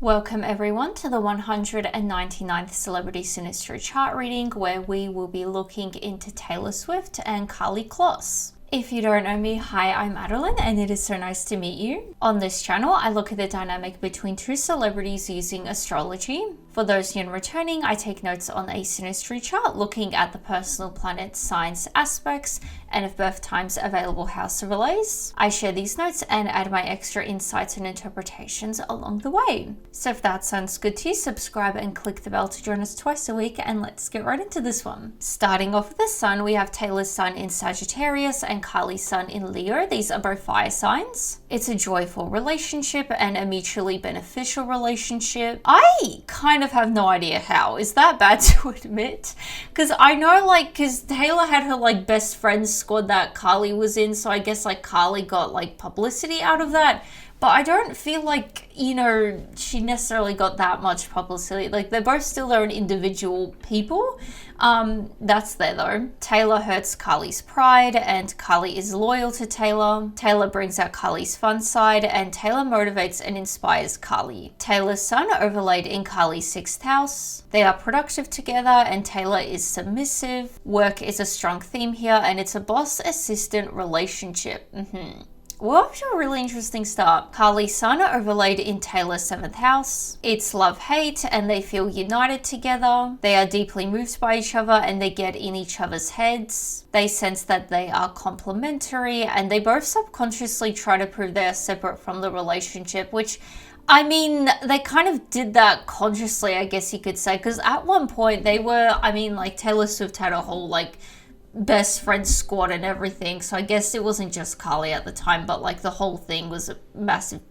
Welcome everyone to the 199th Celebrity Synastry chart reading, where we will be looking into Taylor Swift and Karlie Kloss. If you don't know me, hi, I'm Madeline and it is so nice to meet you. On this channel, I look at the dynamic between two celebrities using astrology. For those new and returning, I take notes on a synastry chart looking at the personal planets, signs, aspects, and if birth times available house relays. I share these notes and add my extra insights and interpretations along the way. So if that sounds good to you, subscribe and click the bell to join us twice a week, and let's get right into this one. Starting off with the sun, we have Taylor's sun in Sagittarius and Karlie's sun in Leo. These are both fire signs. It's a joyful relationship and a mutually beneficial relationship. I kind of have no idea how. Is that bad to admit? Because I know, because Taylor had her best friends squad that Karlie was in, so I guess Karlie got publicity out of that. But I don't feel like, she necessarily got that much publicity. They're both still their own individual people. That's there though. Taylor hurts Karlie's pride and Karlie is loyal to Taylor. Taylor brings out Karlie's fun side and Taylor motivates and inspires Karlie. Taylor's sun overlaid in Karlie's 6th house. They are productive together and Taylor is submissive. Work is a strong theme here and it's a boss-assistant relationship. We're off to a really interesting start. Karlie's sun overlaid in Taylor's 7th house. It's love-hate and they feel united together. They are deeply moved by each other and they get in each other's heads. They sense that they are complementary and they both subconsciously try to prove they are separate from the relationship, which they kind of did that consciously, I guess you could say, because at one point they were, Taylor Swift had a whole best friend squad and everything, so I guess it wasn't just Karlie at the time, but the whole thing was a massive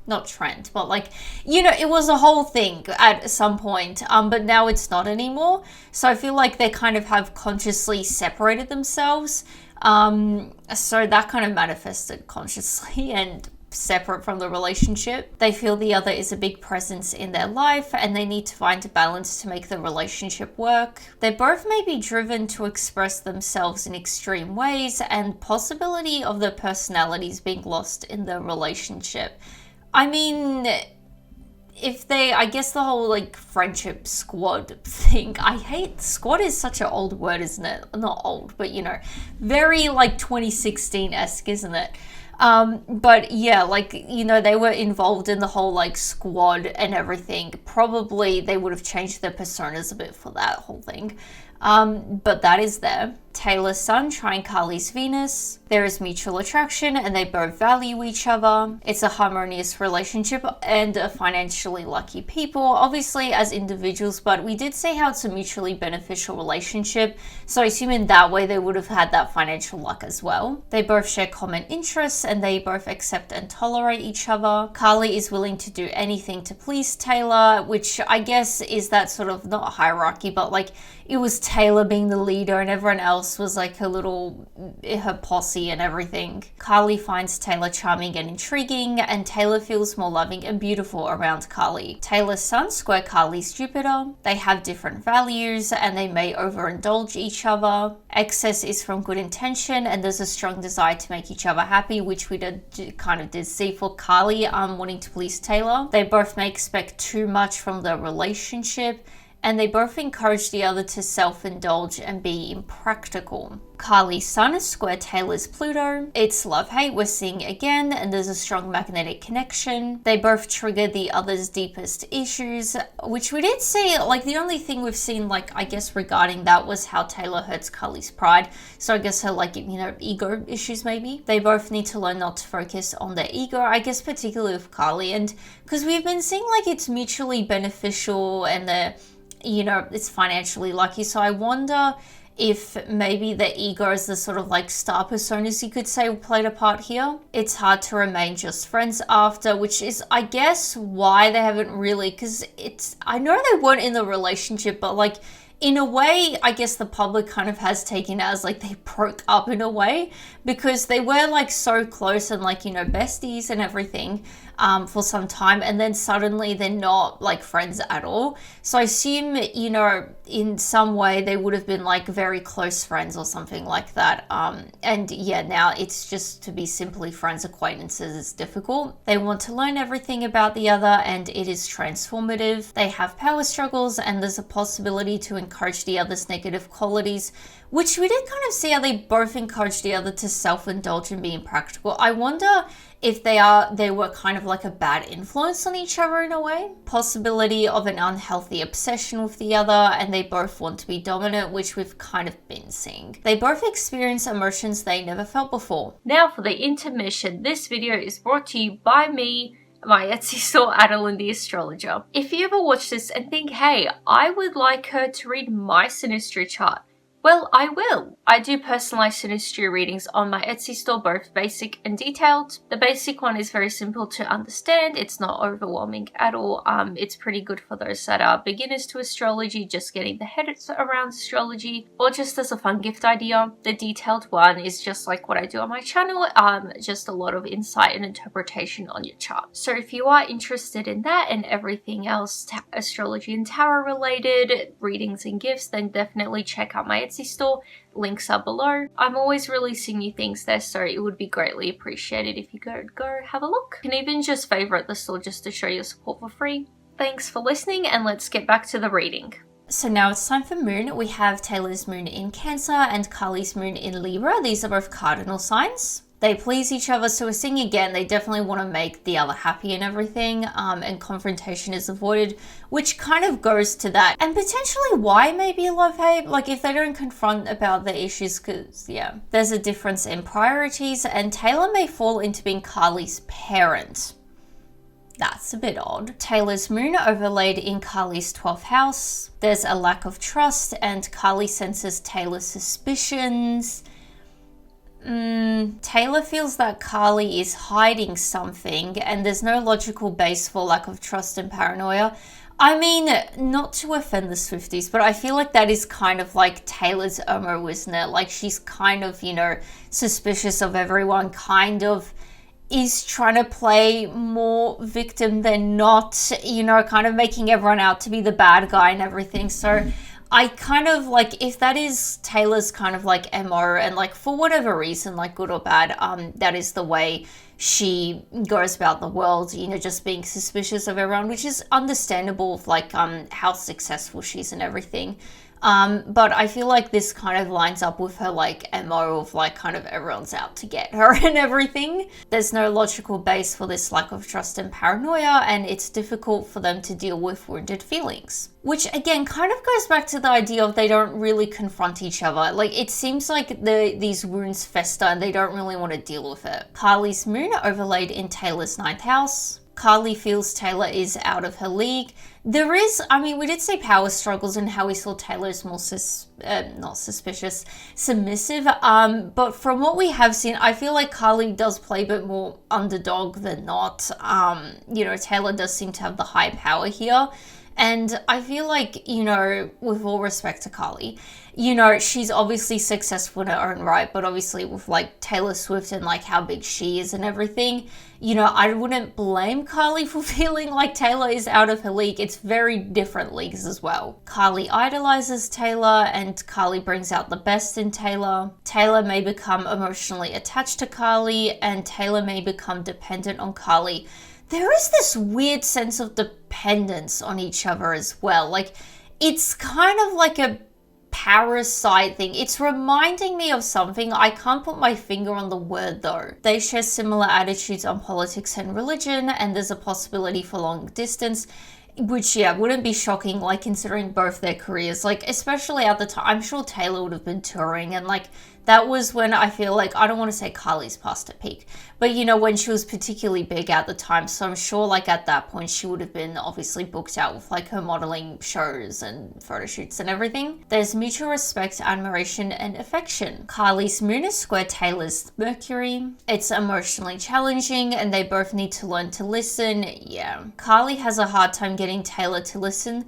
not trend, but it was a whole thing at some point, but now it's not anymore. So I feel like they kind of have consciously separated themselves, so that kind of manifested consciously and separate from the relationship. They feel the other is a big presence in their life and they need to find a balance to make the relationship work. They both may be driven to express themselves in extreme ways and possibility of their personalities being lost in the relationship. I guess the whole friendship squad thing, I hate, squad is such an old word, isn't it? Not old, but very 2016-esque, isn't it? But yeah, they were involved in the whole squad and everything. Probably they would have changed their personas a bit for that whole thing. But that is there. Taylor's sun trine Karlie's Venus. There is mutual attraction and they both value each other. It's a harmonious relationship and a financially lucky people, obviously as individuals, but we did say how it's a mutually beneficial relationship. So I assume in that way they would have had that financial luck as well. They both share common interests and they both accept and tolerate each other. Karlie is willing to do anything to please Taylor, which I guess is that sort of not hierarchy, but it was Taylor being the leader and everyone else was her posse and everything. Karlie finds Taylor charming and intriguing and Taylor feels more loving and beautiful around Karlie. Taylor's sun square Karlie's Jupiter. They have different values and they may overindulge each other. Excess is from good intention and there's a strong desire to make each other happy, which we did see for Karlie wanting to please Taylor. They both may expect too much from the relationship and they both encourage the other to self-indulge and be impractical. Karlie's sun is square Taylor's Pluto. It's love-hate we're seeing again, and there's a strong magnetic connection. They both trigger the other's deepest issues, which we did see, the only thing we've seen, I guess, regarding that was how Taylor hurts Karlie's pride. So I guess her, ego issues maybe. They both need to learn not to focus on their ego, I guess, particularly with Karlie, and because we've been seeing, it's mutually beneficial and it's financially lucky. So I wonder if maybe the ego is the sort of star personas you could say played a part here. It's hard to remain just friends after, which is I guess why they haven't really, because I know they weren't in the relationship, but in a way, I guess the public kind of has taken it as like they broke up in a way, because they were like so close and like, you know, besties and everything for some time, and then suddenly they're not like friends at all. So I assume, you know, in some way they would have been like very close friends or something like that. And yeah, now it's just to be simply friends, acquaintances is difficult. They want to learn everything about the other, and it is transformative. They have power struggles, and there's a possibility to encourage the other's negative qualities, which we did kind of see how they both encourage the other to self-indulge and be impractical. I wonder if they were kind of like a bad influence on each other in a way. Possibility of an unhealthy obsession with the other, and they both want to be dominant, which we've kind of been seeing. They both experience emotions they never felt before. Now for the intermission. This video is brought to you by me, my Etsy store, Adeline the Astrologer. If you ever watch this and think, hey, I would like her to read my Synastry chart, well, I will. I do personalized Synastry readings on my Etsy store, both basic and detailed. The basic one is very simple to understand. It's not overwhelming at all. It's pretty good for those that are beginners to astrology, just getting the head around astrology, or just as a fun gift idea. The detailed one is just like what I do on my channel, just a lot of insight and interpretation on your chart. So if you are interested in that and everything else astrology and tarot related, readings and gifts, then definitely check out my Etsy store. Links are below. I'm always releasing new things there, so it would be greatly appreciated if you go have a look. You can even just favorite the store just to show your support for free. Thanks for listening, and let's get back to the reading. So now it's time for moon. We have Taylor's moon in Cancer and Karlie's moon in Libra. These are both cardinal signs. They please each other, so we're seeing again, they definitely want to make the other happy and everything, and confrontation is avoided, which kind of goes to that. And potentially why maybe love-hate, like if they don't confront about the issues, because yeah, there's a difference in priorities, and Taylor may fall into being Karlie's parent. That's a bit odd. Taylor's moon overlaid in Karlie's 12th house. There's a lack of trust, and Karlie senses Taylor's suspicions. Taylor feels that Karlie is hiding something, and there's no logical base for lack of trust and paranoia. I mean, not to offend the Swifties, but I feel like that is kind of like Taylor's MO, isn't it? Like she's kind of, you know, suspicious of everyone, kind of is trying to play more victim than not, you know, kind of making everyone out to be the bad guy and everything. So I kind of like, if that is Taylor's kind of like MO, and like for whatever reason, like good or bad, that is the way she goes about the world, you know, just being suspicious of everyone, which is understandable of like how successful she is and everything. But I feel like this kind of lines up with her like MO of like kind of everyone's out to get her and everything. There's no logical base for this lack of trust and paranoia, and it's difficult for them to deal with wounded feelings. Which again kind of goes back to the idea of they don't really confront each other. Like it seems like these wounds fester and they don't really want to deal with it. Karlie's moon overlaid in Taylor's 9th house. Karlie feels Taylor is out of her league. There is, I mean, we did see power struggles and how we saw Taylor is more not suspicious, submissive. But from what we have seen, I feel like Karlie does play a bit more underdog than not. You know, Taylor does seem to have the high power here. And I feel like, you know, with all respect to Karlie, you know, she's obviously successful in her own right, but obviously with like Taylor Swift and like how big she is and everything, you know, I wouldn't blame Karlie for feeling like Taylor is out of her league. It's very different leagues as well. Karlie idolizes Taylor, and Karlie brings out the best in Taylor. Taylor may become emotionally attached to Karlie, and Taylor may become dependent on Karlie. There is this weird sense of dependence on each other as well. Like, it's kind of like a parasite thing. It's reminding me of something. I can't put my finger on the word though. They share similar attitudes on politics and religion, and there's a possibility for long distance, which, yeah, wouldn't be shocking, like, considering both their careers. Like, especially at the time, I'm sure Taylor would have been touring, and, like, that was when I feel like, I don't want to say Karlie's past her peak, but, you know, when she was particularly big at the time. So I'm sure, like, at that point, she would have been obviously booked out with, like, her modeling shows and photo shoots and everything. There's mutual respect, admiration, and affection. Karlie's moon is square Taylor's Mercury. It's emotionally challenging, and they both need to learn to listen. Yeah. Karlie has a hard time getting Taylor to listen.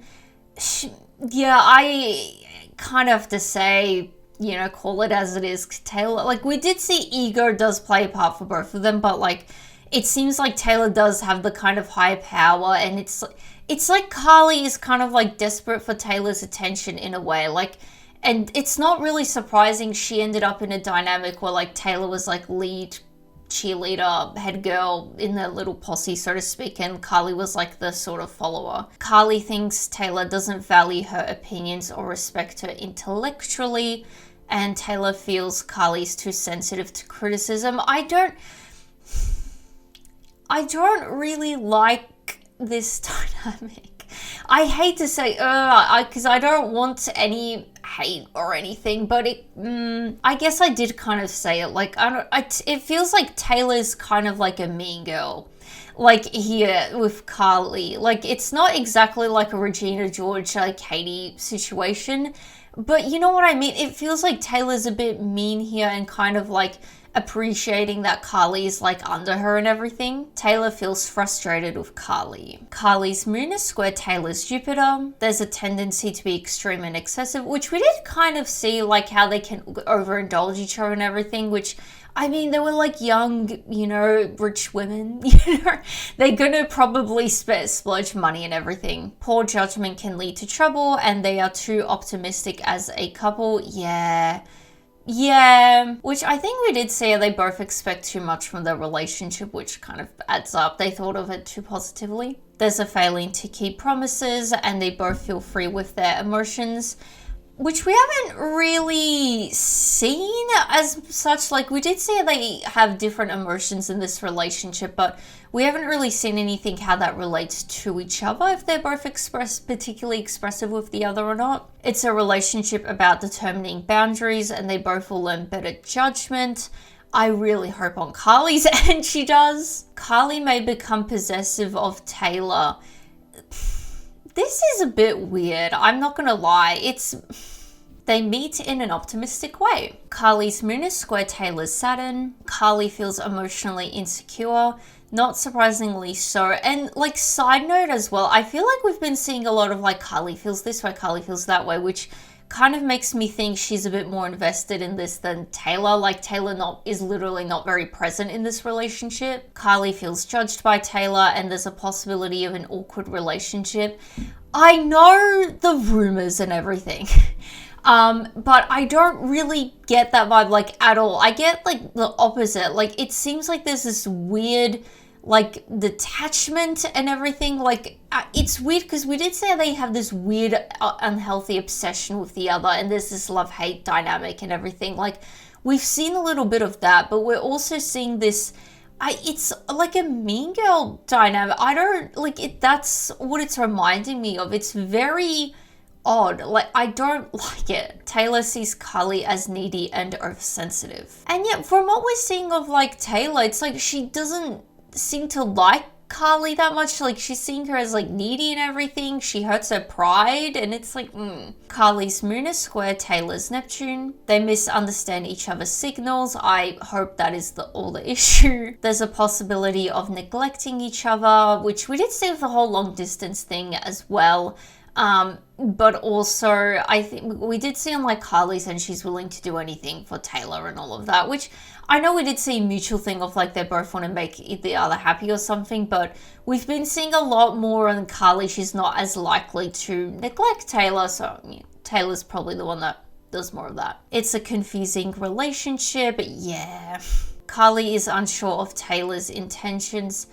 Yeah, I kind of have to say, call it as it is. Taylor, like, we did see ego does play a part for both of them, but like, it seems like Taylor does have the kind of high power, and it's like Karlie is kind of like desperate for Taylor's attention in a way, like, and it's not really surprising she ended up in a dynamic where like Taylor was like lead cheerleader, head girl in the little posse, so to speak, and Karlie was like the sort of follower. Karlie thinks Taylor doesn't value her opinions or respect her intellectually, and Taylor feels Karlie's too sensitive to criticism. I don't really like this dynamic. I hate to say, because I don't want any hate or anything, but I guess I did kind of say it. Like, it feels like Taylor's kind of like a mean girl, like here with Karlie. Like, it's not exactly like a Regina George, like Katie situation, but you know what I mean? It feels like Taylor's a bit mean here and kind of like appreciating that Karlie's like under her and everything. Taylor feels frustrated with Karlie. Karlie's moon is square Taylor's Jupiter. There's a tendency to be extreme and excessive, which we did kind of see, like how they can overindulge each other and everything, which, I mean, they were like young, rich women, they're gonna probably splurge money and everything. Poor judgment can lead to trouble, and they are too optimistic as a couple. Yeah, which I think we did see they both expect too much from their relationship, which kind of adds up. They thought of it too positively. There's a failing to keep promises, and they both feel free with their emotions, which we haven't really seen as such. Like, we did see they have different emotions in this relationship, but we haven't really seen anything how that relates to each other, if they're both particularly expressive with the other or not. It's a relationship about determining boundaries, and they both will learn better judgment. I really hope on Karlie's end she does. Karlie may become possessive of Taylor. This is a bit weird, I'm not gonna lie. They meet in an optimistic way. Karlie's moon is square Taylor's Saturn. Karlie feels emotionally insecure, not surprisingly so. And like, side note as well, I feel like we've been seeing a lot of like Karlie feels this way, Karlie feels that way, which kind of makes me think she's a bit more invested in this than Taylor. Like, Taylor is literally not very present in this relationship. Karlie feels judged by Taylor, and there's a possibility of an awkward relationship. I know the rumors and everything, but I don't really get that vibe, like, at all. I get like the opposite. Like, it seems like there's this weird like detachment and everything. Like, it's weird because we did say they have this weird unhealthy obsession with the other, and there's this love-hate dynamic and everything. Like, we've seen a little bit of that, but we're also seeing this, it's like a mean girl dynamic. I don't like it. That's what it's reminding me of. It's very odd. Like, I don't like it. Taylor sees Karlie as needy and oversensitive, and yet from what we're seeing of like Taylor, it's like she doesn't seem to like Karlie that much. Like, she's seeing her as like needy and everything. She hurts her pride, and it's like, Karlie's moon is square Taylor's Neptune. They misunderstand each other's signals. I hope that is all the issue. There's a possibility of neglecting each other, which we did see with the whole long distance thing as well. But also, I think we did see on like Karlie's and she's willing to do anything for Taylor and all of that, which I know we did see a mutual thing of like they both want to make the other happy or something, but we've been seeing a lot more on Karlie. She's not as likely to neglect Taylor, so Taylor's probably the one that does more of that. It's a confusing relationship, yeah. Karlie is unsure of Taylor's intentions.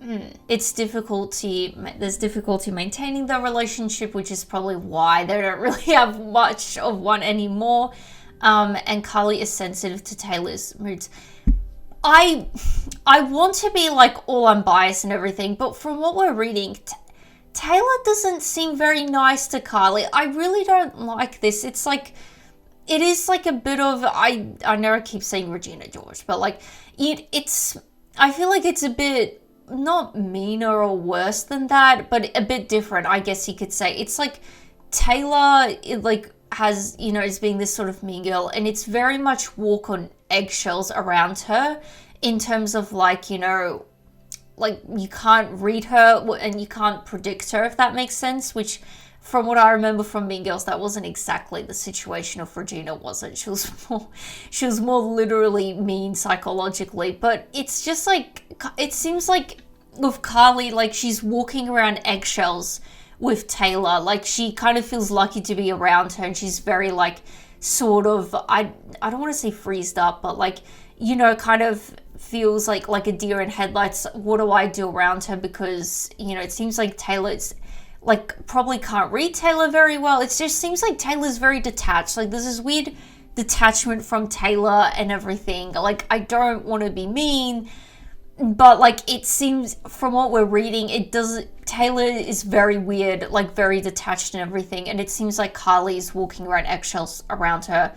There's difficulty maintaining the relationship, which is probably why they don't really have much of one anymore. And Karlie is sensitive to Taylor's moods. I want to be like all unbiased and everything, but from what we're reading, Taylor doesn't seem very nice to Karlie. I really don't like this. It's like, it is like a bit of, I know I keep saying Regina George, but like I feel like it's a bit, not meaner or worse than that, but a bit different, I guess you could say. It's like Taylor, has, is being this sort of mean girl, and it's very much walk on eggshells around her in terms of like, like, you can't read her and you can't predict her, if that makes sense, which from what I remember from Mean Girls, that wasn't exactly the situation of Regina, was it? She was more literally mean psychologically, but it's just like, it seems like with Karlie, like, she's walking around eggshells with Taylor. Like, she kind of feels lucky to be around her, and she's very, like, sort of, I don't want to say freezed up, but, like, you know, kind of feels like a deer in headlights. What do I do around her? Because, you know, it seems like Taylor's, like, probably can't read Taylor very well. It just seems like Taylor's very detached. Like, there's this weird detachment from Taylor and everything. Like, I don't want to be mean, but, like, it seems from what we're reading, Taylor is very weird, like, very detached and everything, and it seems like Karlie's walking around eggshells around her,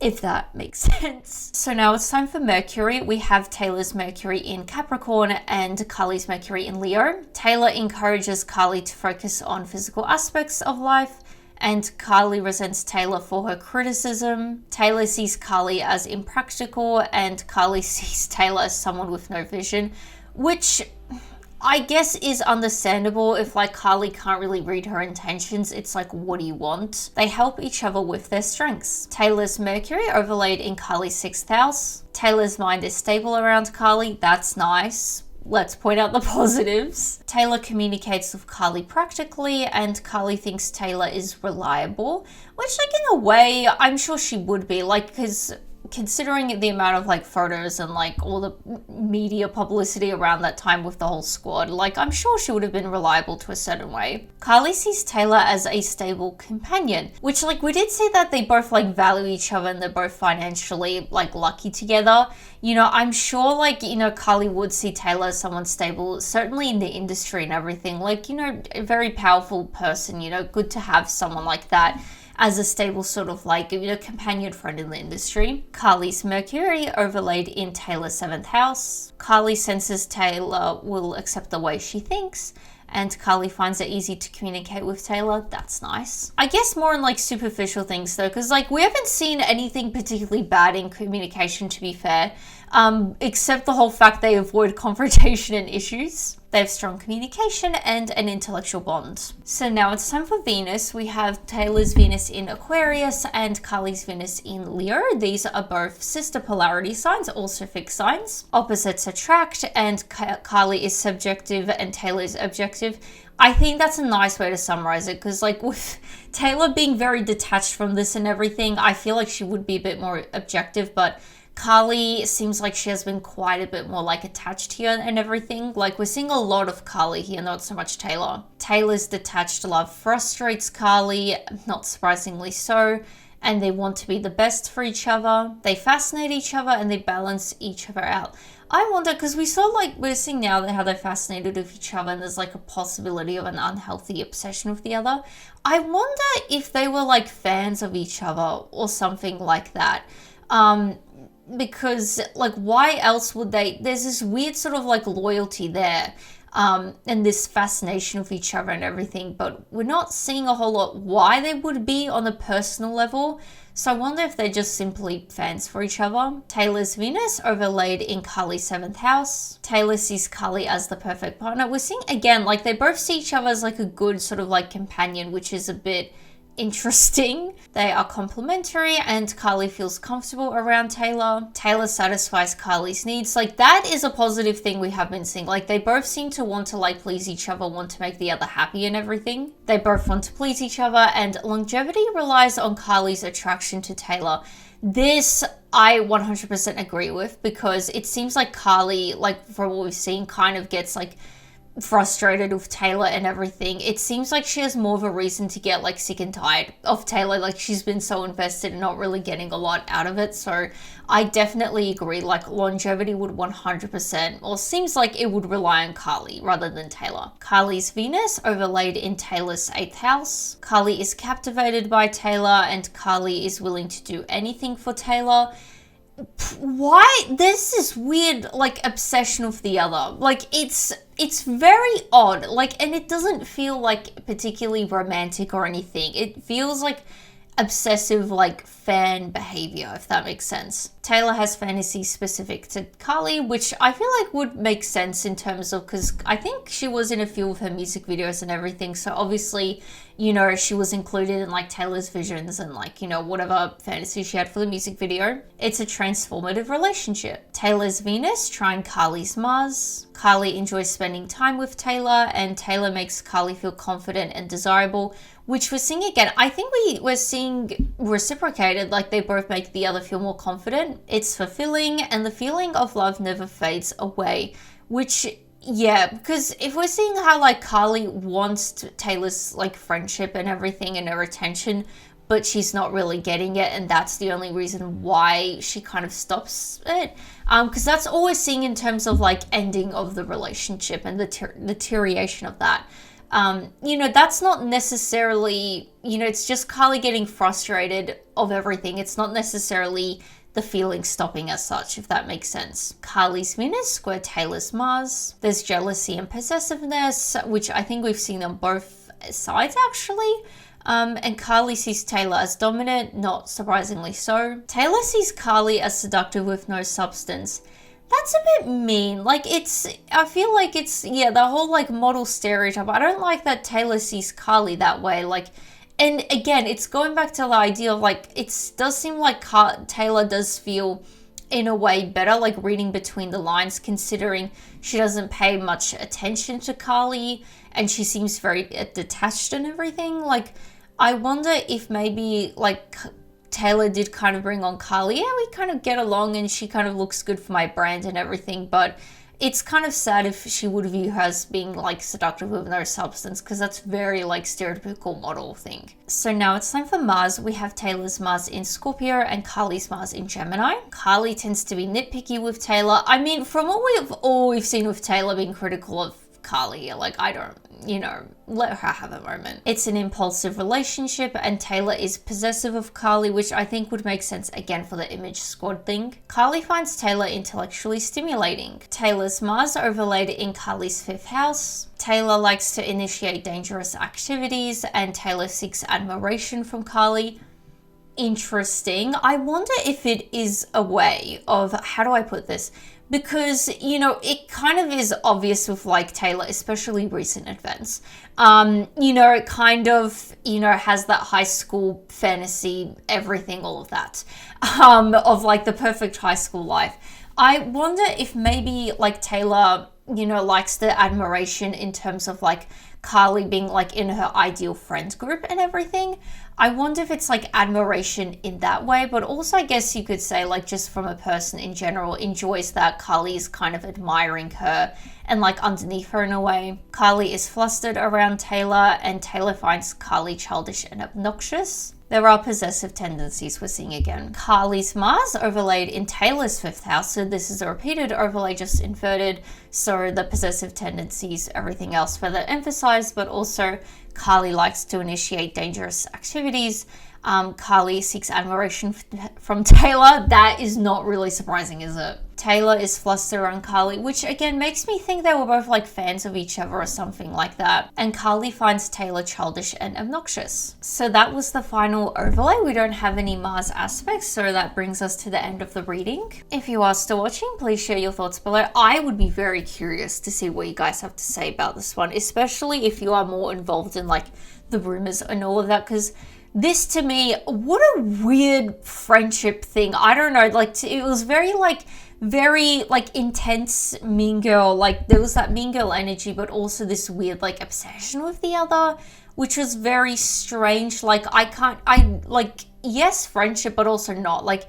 if that makes sense. So now it's time for Mercury. We have Taylor's Mercury in Capricorn and Karlie's Mercury in Leo. Taylor encourages Karlie to focus on physical aspects of life, and Karlie resents Taylor for her criticism. Taylor sees Karlie as impractical, and Karlie sees Taylor as someone with no vision, which I guess is understandable. If, like, Karlie can't really read her intentions, it's like, what do you want? They help each other with their strengths. Taylor's Mercury overlaid in Karlie's 6th house. Taylor's mind is stable around Karlie. That's nice. Let's point out the positives. Taylor communicates with Karlie practically, and Karlie thinks Taylor is reliable, which, like, in a way, I'm sure she would be, like, because considering the amount of, like, photos and, like, all the media publicity around that time with the whole squad, like, I'm sure she would have been reliable to a certain way. Karlie sees Taylor as a stable companion, which, like, we did see that they both, like, value each other and they're both financially, like, lucky together. You know, I'm sure, like, you know, Karlie would see Taylor as someone stable, certainly in the industry and everything. Like, you know, a very powerful person, you know, good to have someone like that as a stable sort of, like, you know, companion friend in the industry. Karlie's Mercury overlaid in Taylor's 7th house. Karlie senses Taylor will accept the way she thinks, and Karlie finds it easy to communicate with Taylor. That's nice. I guess more in, like, superficial things though, because, like, we haven't seen anything particularly bad in communication, to be fair, except the whole fact they avoid confrontation and issues. They have strong communication and an intellectual bond. So now it's time for Venus. We have Taylor's Venus in Aquarius and Karlie's Venus in Leo. These are both sister polarity signs, also fixed signs. Opposites attract, and Karlie is subjective and Taylor is objective. I think that's a nice way to summarize it, because, like, with Taylor being very detached from this and everything, I feel like she would be a bit more objective, but Karlie seems like she has been quite a bit more, like, attached here and everything. Like, we're seeing a lot of Karlie here, not so much Taylor. Taylor's detached love frustrates Karlie, not surprisingly so, and they want to be the best for each other. They fascinate each other and they balance each other out. I wonder, because we saw, like, we're seeing now how they're fascinated with each other and there's, like, a possibility of an unhealthy obsession with the other. I wonder if they were, like, fans of each other or something like that. Because, like, why else would they? There's this weird sort of, like, loyalty there, and this fascination with each other and everything, but we're not seeing a whole lot why they would be on a personal level. So I wonder if they're just simply fans for each other. Taylor's Venus overlaid in Karlie's 7th house. Taylor sees Karlie as the perfect partner. We're seeing, again, like, they both see each other as, like, a good sort of, like, companion, which is a bit interesting. They are complementary and Karlie feels comfortable around Taylor. Taylor satisfies Karlie's needs. Like, that is a positive thing we have been seeing. Like, they both seem to want to, like, please each other, want to make the other happy and everything. They both want to please each other, and longevity relies on Karlie's attraction to Taylor. This I 100% agree with, because it seems like Karlie, like, from what we've seen, kind of gets, like, frustrated with Taylor and everything. It seems like she has more of a reason to get, like, sick and tired of Taylor. Like, she's been so invested and not really getting a lot out of it. So I definitely agree. Like, longevity would 100%, or seems like it would rely on Karlie rather than Taylor. Karlie's Venus overlaid in Taylor's 8th house. Karlie is captivated by Taylor and Karlie is willing to do anything for Taylor. Why? There's this weird, like, obsession with the other. Like, it's very odd. Like, and it doesn't feel, like, particularly romantic or anything. It feels like obsessive like fan behavior, if that makes sense. Taylor has fantasies specific to Karlie, which I feel like would make sense in terms of, because I think she was in a few of her music videos and everything, so obviously, you know, she was included in like Taylor's visions and like, you know, whatever fantasy she had for the music video. It's a transformative relationship. Taylor's Venus, Trine Karlie's Mars. Karlie enjoys spending time with Taylor, and Taylor makes Karlie feel confident and desirable, which we're seeing again. I think we're seeing reciprocated, like they both make the other feel more confident. It's fulfilling, and the feeling of love never fades away, which, yeah, because if we're seeing how like Karlie wants Taylor's like friendship and everything and her attention, but she's not really getting it, and that's the only reason why she kind of stops it. Because that's all we're seeing in terms of like ending of the relationship and the deterioration of that. You know, that's not necessarily, you know, it's just Karlie getting frustrated of everything. It's not necessarily the feeling stopping as such, if that makes sense. Karlie's Venus square Taylor's Mars. There's jealousy and possessiveness, which I think we've seen on both sides actually. And Karlie sees Taylor as dominant, not surprisingly so. Taylor sees Karlie as seductive with no substance. That's a bit mean. Like, I feel like it's, yeah, the whole like model stereotype. I don't like that Taylor sees Karlie that way. Like, and again, it's going back to the idea of like, it does seem like Taylor does feel in a way better, like reading between the lines, considering she doesn't pay much attention to Karlie and she seems very detached and everything. Like, I wonder if maybe like Taylor did kind of bring on Karlie. Yeah, we kind of get along and she kind of looks good for my brand and everything, but it's kind of sad if she would view her as being like seductive with no substance, because that's very like stereotypical model thing. So now it's time for Mars. We have Taylor's Mars in Scorpio and Karlie's Mars in Gemini. Karlie tends to be nitpicky with Taylor. I mean, from all we've seen with Taylor being critical of Karlie, like, I don't, you know, let her have a moment. It's an impulsive relationship, and Taylor is possessive of Karlie, which I think would make sense again for the image squad thing. Karlie finds Taylor intellectually stimulating. Taylor's Mars overlaid in Karlie's 5th house. Taylor likes to initiate dangerous activities, and Taylor seeks admiration from Karlie. Interesting. I wonder if it is a way of, how do I put this? Because, you know, it kind of is obvious with like Taylor, especially recent events. You know, it kind of, you know, has that high school fantasy, everything, all of that, of like the perfect high school life. I wonder if maybe like Taylor, you know, likes the admiration in terms of like Karlie being like in her ideal friend group and everything. I wonder if it's like admiration in that way, but also I guess you could say like just from a person in general enjoys that Karlie is kind of admiring her and like underneath her in a way. Karlie is flustered around Taylor, and Taylor finds Karlie childish and obnoxious. There are possessive tendencies we're seeing again. Karlie's Mars overlaid in Taylor's 5th house, so this is a repeated overlay, just inverted, so the possessive tendencies, everything else further emphasized, but also Karlie likes to initiate dangerous activities. Karlie seeks admiration from Taylor. That is not really surprising, is it? Taylor is flustered around Karlie, which again makes me think they were both like fans of each other or something like that. And Karlie finds Taylor childish and obnoxious. So that was the final overlay. We don't have any Mars aspects, so that brings us to the end of the reading. If you are still watching, please share your thoughts below. I would be very curious to see what you guys have to say about this one, especially if you are more involved in like the rumors and all of that, because this to me, what a weird friendship thing. I don't know, like it was very like intense mean girl, like there was that mean girl energy, but also this weird like obsession with the other, which was very strange. Like yes, friendship, but also not. Like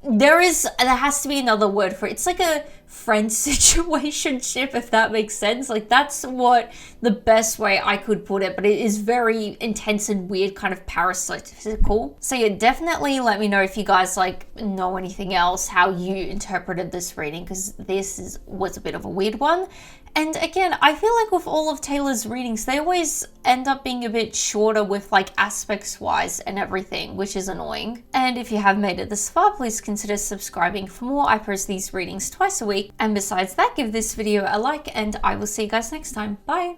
there has to be another word for it. It's like a friend situationship, if that makes sense. Like that's what the best way I could put it, but it is very intense and weird, kind of parasitical. So yeah, definitely let me know if you guys like know anything else, how you interpreted this reading, because this was a bit of a weird one. And again, I feel like with all of Taylor's readings, they always end up being a bit shorter with like aspects wise and everything, which is annoying. And if you have made it this far, please consider subscribing for more. I post these readings twice a week. And besides that, give this video a like, and I will see you guys next time. Bye.